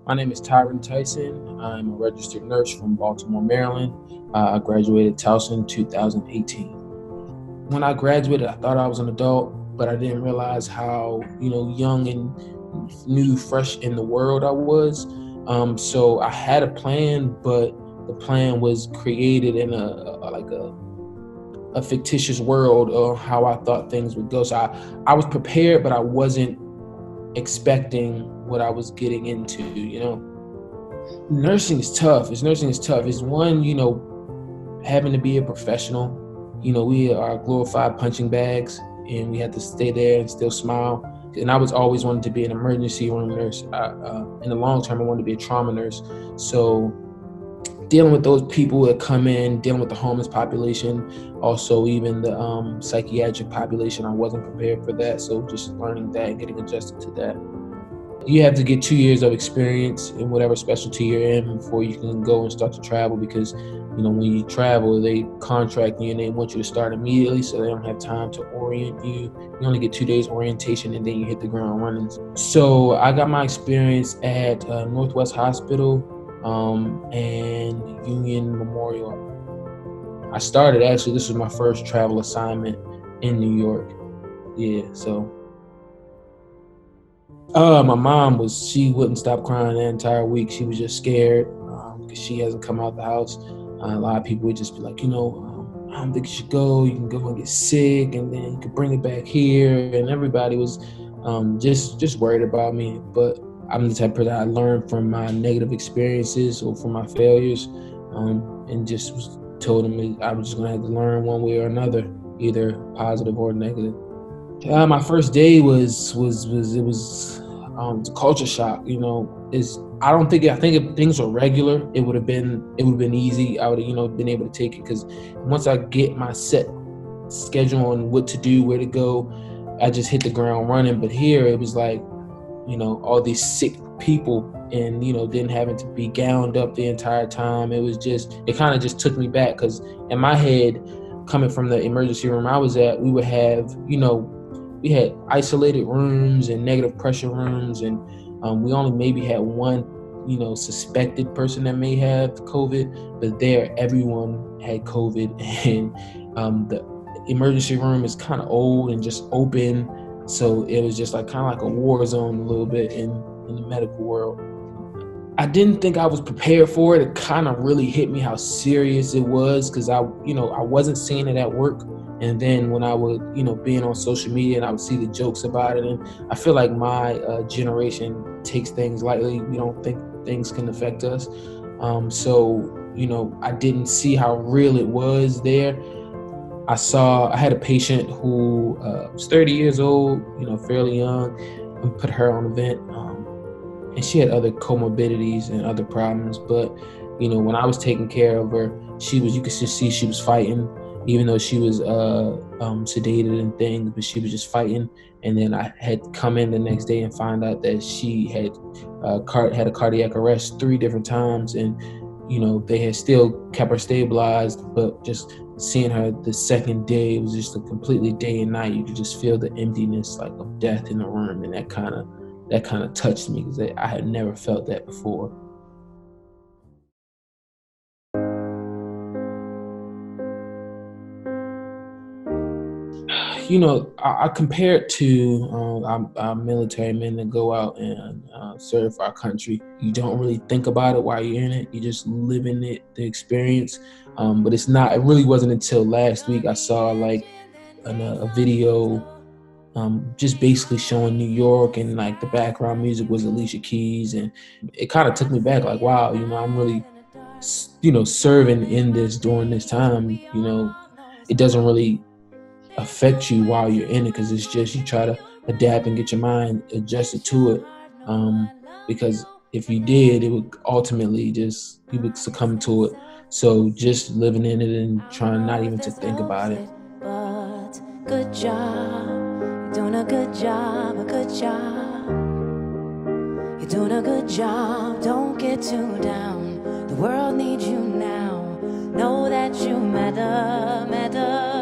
My name is Tyrin Tyson. I'm a registered nurse from Baltimore, Maryland. I graduated Towson 2018. When I graduated, I thought I was an adult, but I didn't realize how, young and new, fresh in the world I was. So I had a plan, but the plan was created in a fictitious world of how I thought things would go. So I was prepared, but I wasn't expecting what I was getting into. Nursing is tough. It's one, having to be a professional. We are glorified punching bags, and we had to stay there and still smile. And I was always wanted to be an emergency room nurse. In the long term, I wanted to be a trauma nurse. So dealing with those people that come in, dealing with the homeless population, also even the psychiatric population, I wasn't prepared for that. So just learning that and getting adjusted to that. You have to get 2 years of experience in whatever specialty you're in before you can go and start to travel, because when you travel, they contract you and they want you to start immediately, so they don't have time to orient you. You only get 2 days orientation and then you hit the ground running. So I got my experience at Northwest Hospital and Union Memorial. This was my first travel assignment in New York. My mom she wouldn't stop crying the entire week. She was just scared because she hasn't come out the house. A lot of people would just be like, I don't think you should go. You can go and get sick, and then you can bring it back here. And everybody was just worried about me. But I'm the type of person, I learned from my negative experiences or from my failures, and just was told them I was just gonna have to learn one way or another, either positive or negative. My first day was a culture shock. I don't think I think if things were regular, it would have been easy. I would have been able to take it, because once I get my set schedule on what to do, where to go, I just hit the ground running. But here it was like all these sick people, and then having to be gowned up the entire time. It kind of just took me back, because in my head, coming from the emergency room I was at, we would have we had isolated rooms and negative pressure rooms, and we only maybe had one suspected person that may have COVID, but there everyone had COVID. And the emergency room is kind of old and just open, so it was just kind of like a war zone a little bit in the medical world. I didn't think I was prepared for it. It kind of really hit me how serious it was, because I wasn't seeing it at work. And then when I would, being on social media, and I would see the jokes about it, and I feel like my generation takes things lightly. We don't think things can affect us. I didn't see how real it was there. I had a patient who was 30 years old, fairly young, and put her on a vent. And she had other comorbidities and other problems. But, when I was taking care of her, you could just see she was fighting, even though she was sedated and things, but she was just fighting. And then I had come in the next day and find out that she had had a cardiac arrest 3 different times. And, they had still kept her stabilized, but just seeing her the second day, it was just a completely day and night. You could just feel the emptiness, of death in the room. And that kind of touched me, because I had never felt that before. I compare it to our military men that go out and serve our country. You don't really think about it while you're in it. You just live in it, the experience. But it really wasn't until last week I saw a video just basically showing New York, and the background music was Alicia Keys, and it kind of took me back, wow, I'm really, serving in this during this time. It doesn't really affect you while you're in it, because it's just you try to adapt and get your mind adjusted to it. Because if you did, it would ultimately you would succumb to it. So just living in it and trying not even to think about it. But good job, you're doing a good job, a good job. You're doing a good job, don't get too down. The world needs you now. Know that you matter, matter.